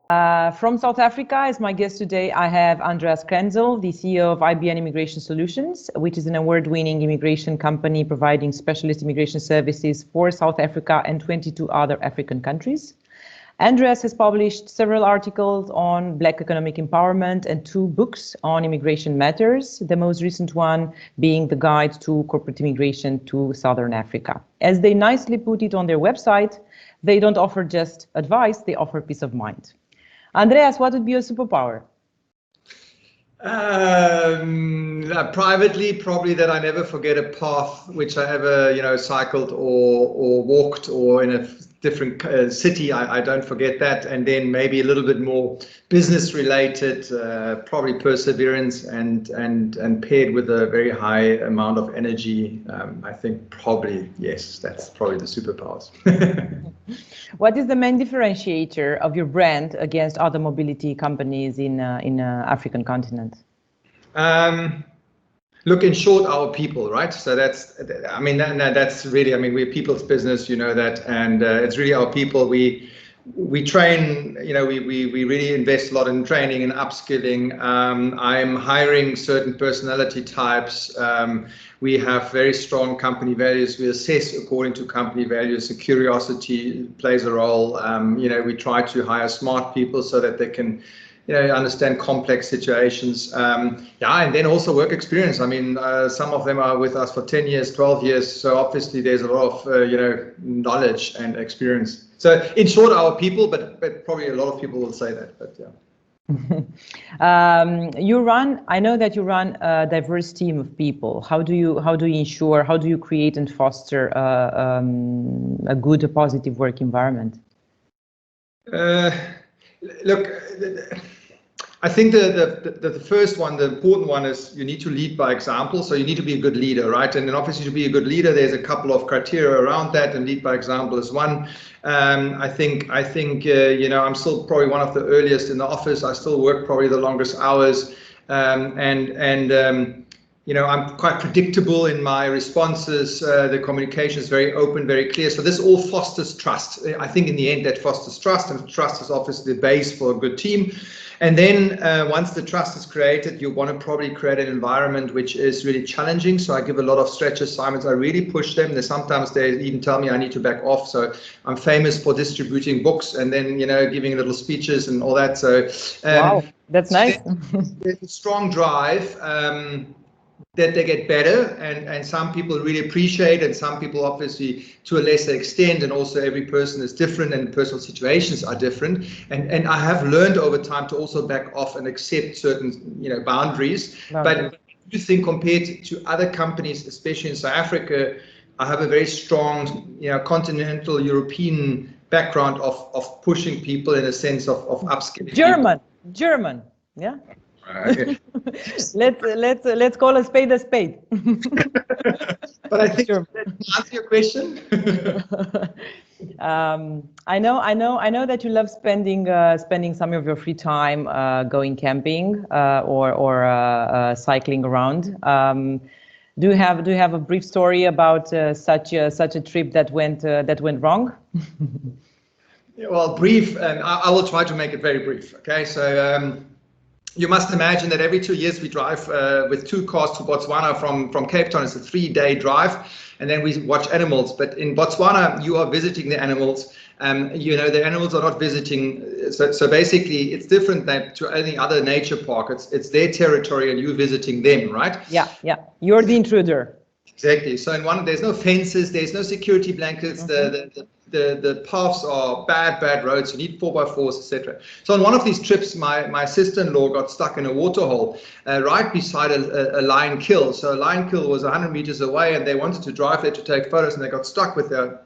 From South Africa, as my guest today, I have Andreas Krensel, the CEO of IBN Immigration Solutions, which is an award-winning immigration company providing specialist immigration services for South Africa and 22 other African countries. Andreas has published several articles on Black economic empowerment and 2 books on immigration matters, the most recent one being the Guide to Corporate Immigration to Southern Africa. As they nicely put it on their website, they don't offer just advice, they offer peace of mind. Andreas, what would be your superpower? Privately, probably that I never forget a path which I ever, cycled or walked, or in a different city. I don't forget that. And then maybe a little bit more business related, probably perseverance and paired with a very high amount of energy. I think probably, yes, that's probably the superpowers. What is the main differentiator of your brand against other mobility companies in African continent? Look, in short, our people, right? So that's really, we're people's business, you know that, and it's really our people. We train, we really invest a lot in training and upskilling. I'm hiring certain personality types. We have very strong company values. We assess according to company values. So curiosity plays a role. We try to hire smart people so that they can understand complex situations. And then also work experience. Some of them are with us for 10 years, 12 years. So obviously there's a lot of, knowledge and experience. So in short, our people, but probably a lot of people will say that, but yeah. I know that you run a diverse team of people. How do you create and foster a good, a positive work environment? Look, I think the first one, the important one, is you need to lead by example. So you need to be a good leader, right? And then obviously to be a good leader, there's a couple of criteria around that, and lead by example is one. I think I'm still probably one of the earliest in the office. I still work probably the longest hours, I'm quite predictable in my responses. The communication is very open, very clear. So this all fosters trust. I think in the end that fosters trust, and trust is obviously the base for a good team. And then once the trust is created, you want to probably create an environment which is really challenging. So I give a lot of stretch assignments. I really push them. Sometimes they even tell me I need to back off. So I'm famous for distributing books and then, giving little speeches and all that. So wow, that's nice. There's a strong drive that they get better, and some people really appreciate, and some people obviously to a lesser extent, and also every person is different and personal situations are different, and I have learned over time to also back off and accept certain boundaries. But I do think compared to other companies, especially in South Africa, I have a very strong continental European background of pushing people in a sense of upskilling. German, yeah. Let's call a spade a spade. But I think to answer your question. I know that you love spending some of your free time going camping or cycling around. Do you have a brief story about such a trip that went wrong? Well, brief, and I will try to make it very brief. Okay, so. You must imagine that every 2 years we drive with 2 cars to Botswana from Cape Town. It's a 3-day drive, and then we watch animals. But in Botswana, you are visiting the animals. The animals are not visiting. So basically, it's different than to any other nature park. It's their territory, and you visiting them, right? Yeah. You're the intruder. Exactly. So in one, there's no fences, there's no security blankets. Mm-hmm. The paths are bad roads. You need 4x4s, etc. So on one of these trips, my sister-in-law got stuck in a waterhole right beside a lion kill. So a lion kill was 100 meters away, and they wanted to drive there to take photos, and they got stuck with their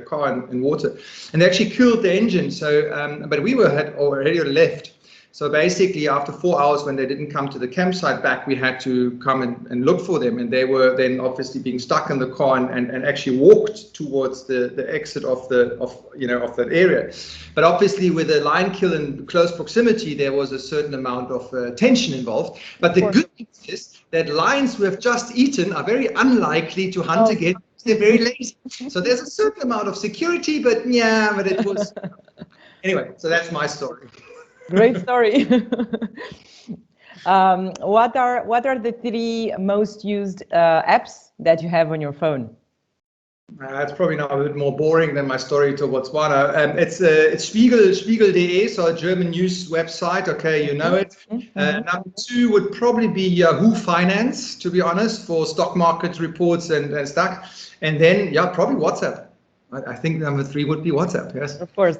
car in water, and they actually killed the engine. So, but we had already left. So basically, after 4 hours, when they didn't come to the campsite back, we had to come and look for them. And they were then obviously being stuck in the car and actually walked towards the exit of that area. But obviously, with a lion kill in close proximity, there was a certain amount of tension involved. But the good news is that lions who have just eaten are very unlikely to hunt again. They're very lazy. So there's a certain amount of security, but it was... Anyway, so that's my story. Great story. What are the 3 most used apps that you have on your phone? It's probably now a bit more boring than my story to Botswana. It's Spiegel.de, so a German news website. Okay, you know it. Number 2 would probably be Yahoo Finance, to be honest, for stock market reports and stuff. And then, yeah, probably WhatsApp. I think number 3 would be WhatsApp. Yes. Of course.